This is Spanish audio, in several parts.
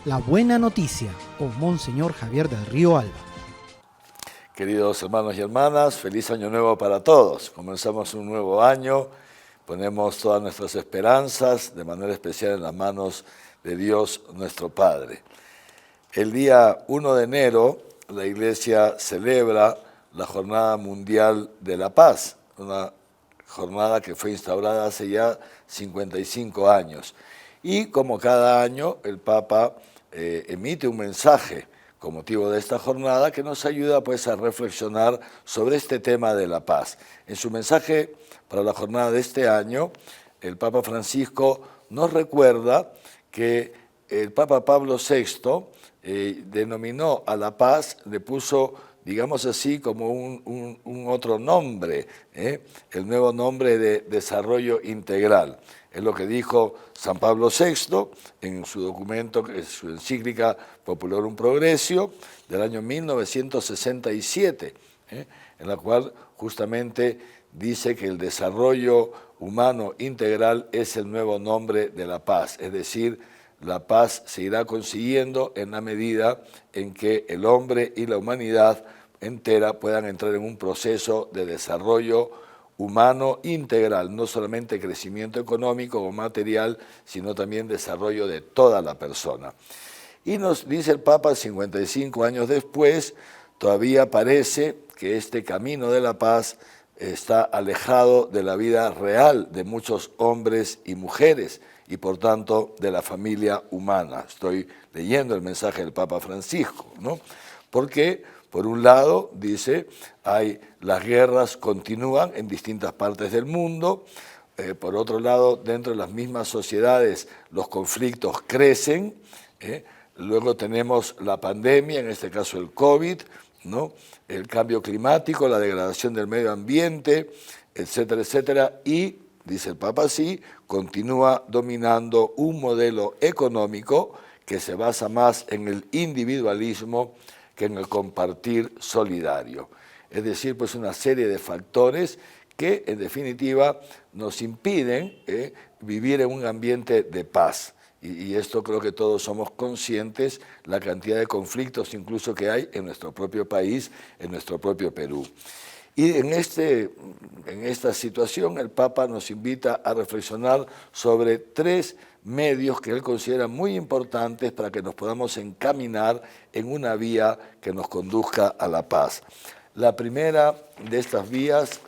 La buena noticia con Monseñor Javier del Río Alba. Queridos hermanos y hermanas, feliz año nuevo para todos. Comenzamos un nuevo año, ponemos todas nuestras esperanzas, de manera especial en las manos de Dios nuestro Padre. El día 1 de enero la Iglesia celebra la Jornada Mundial de la Paz, una jornada que fue instaurada hace ya 55 años. Y como cada año el Papa emite un mensaje con motivo de esta jornada que nos ayuda pues a reflexionar sobre este tema de la paz. En su mensaje para la jornada de este año, el Papa Francisco nos recuerda que el Papa Pablo VI denominó a la paz, le puso, digamos así, como un otro nombre, el nuevo nombre de desarrollo integral. Es lo que dijo San Pablo VI en su documento, su encíclica Populorum Progressio, del año 1967, en la cual justamente dice que el desarrollo humano integral es el nuevo nombre de la paz, es decir, la paz se irá consiguiendo en la medida en que el hombre y la humanidad entera puedan entrar en un proceso de desarrollo humano integral, no solamente crecimiento económico o material, sino también desarrollo de toda la persona. Y nos dice el Papa, 55 años después, todavía parece que este camino de la paz está alejado de la vida real de muchos hombres y mujeres y por tanto de la familia humana. Estoy leyendo el mensaje del Papa Francisco, ¿no? Porque, por un lado, dice, las guerras continúan en distintas partes del mundo, por otro lado, dentro de las mismas sociedades los conflictos crecen, luego tenemos la pandemia, en este caso el COVID, ¿no? El cambio climático, la degradación del medio ambiente, etcétera, etcétera, y, dice el Papa así, continúa dominando un modelo económico que se basa más en el individualismo que en el compartir solidario. Es decir, pues una serie de factores que en definitiva nos impiden vivir en un ambiente de paz. Y esto creo que todos somos conscientes, la cantidad de conflictos incluso que hay en nuestro propio país, en nuestro propio Perú. Y en esta situación el Papa nos invita a reflexionar sobre tres medios que él considera muy importantes para que nos podamos encaminar en una vía que nos conduzca a la paz. La primera de estas vías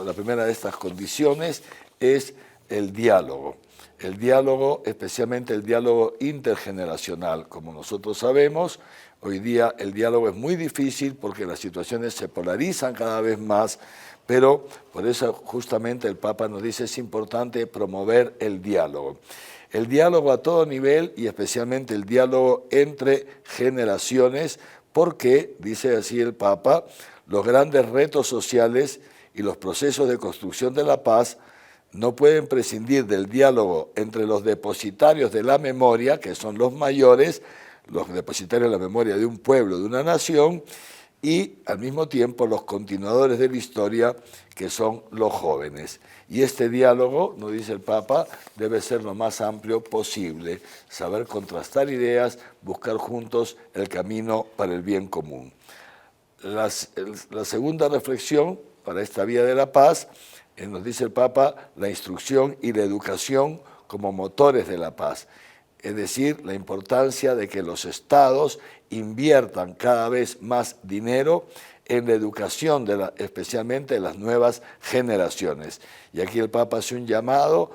la primera de estas condiciones es el diálogo. El diálogo, especialmente el diálogo intergeneracional. Como nosotros sabemos, hoy día el diálogo es muy difícil porque las situaciones se polarizan cada vez más, pero por eso justamente el Papa nos dice es importante promover el diálogo. El diálogo a todo nivel y especialmente el diálogo entre generaciones, porque, dice así el Papa, los grandes retos sociales y los procesos de construcción de la paz no pueden prescindir del diálogo entre los depositarios de la memoria, que son los mayores, los depositarios de la memoria de un pueblo, de una nación, y al mismo tiempo los continuadores de la historia, que son los jóvenes. Y este diálogo, nos dice el Papa, debe ser lo más amplio posible, saber contrastar ideas, buscar juntos el camino para el bien común. La segunda reflexión para esta vía de la paz, nos dice el Papa, la instrucción y la educación como motores de la paz. Es decir, la importancia de que los estados inviertan cada vez más dinero en la educación, especialmente de las nuevas generaciones. Y aquí el Papa hace un llamado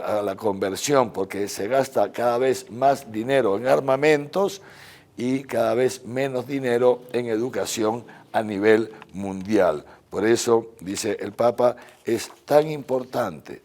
a la conversión, porque se gasta cada vez más dinero en armamentos y cada vez menos dinero en educación a nivel mundial. Por eso, dice el Papa, es tan importante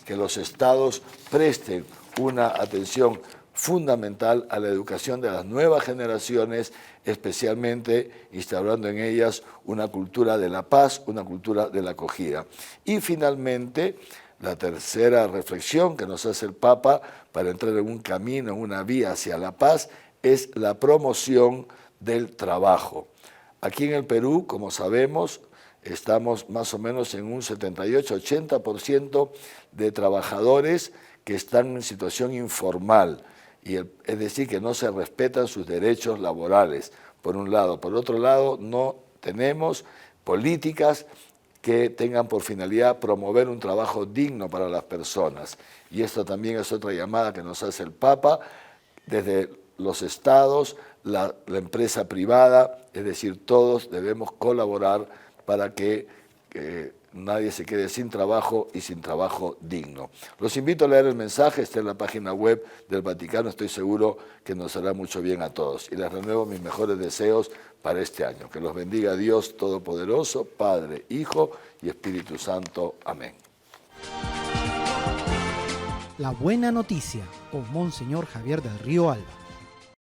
que los estados presten una atención fundamental a la educación de las nuevas generaciones, especialmente instaurando en ellas una cultura de la paz, una cultura de la acogida. Y finalmente, la tercera reflexión que nos hace el Papa para entrar en un camino, en una vía hacia la paz, es la promoción del trabajo. Aquí en el Perú, como sabemos, estamos más o menos en un 78-80% de trabajadores que están en situación informal, es decir, que no se respetan sus derechos laborales, por un lado. Por otro lado, no tenemos políticas que tengan por finalidad promover un trabajo digno para las personas. Y esto también es otra llamada que nos hace el Papa desde los estados, la empresa privada, es decir, todos debemos colaborar para que nadie se quede sin trabajo y sin trabajo digno. Los invito a leer el mensaje, está en la página web del Vaticano, estoy seguro que nos hará mucho bien a todos. Y les renuevo mis mejores deseos para este año. Que los bendiga Dios Todopoderoso, Padre, Hijo y Espíritu Santo. Amén. La buena noticia con Monseñor Javier del Río Alba.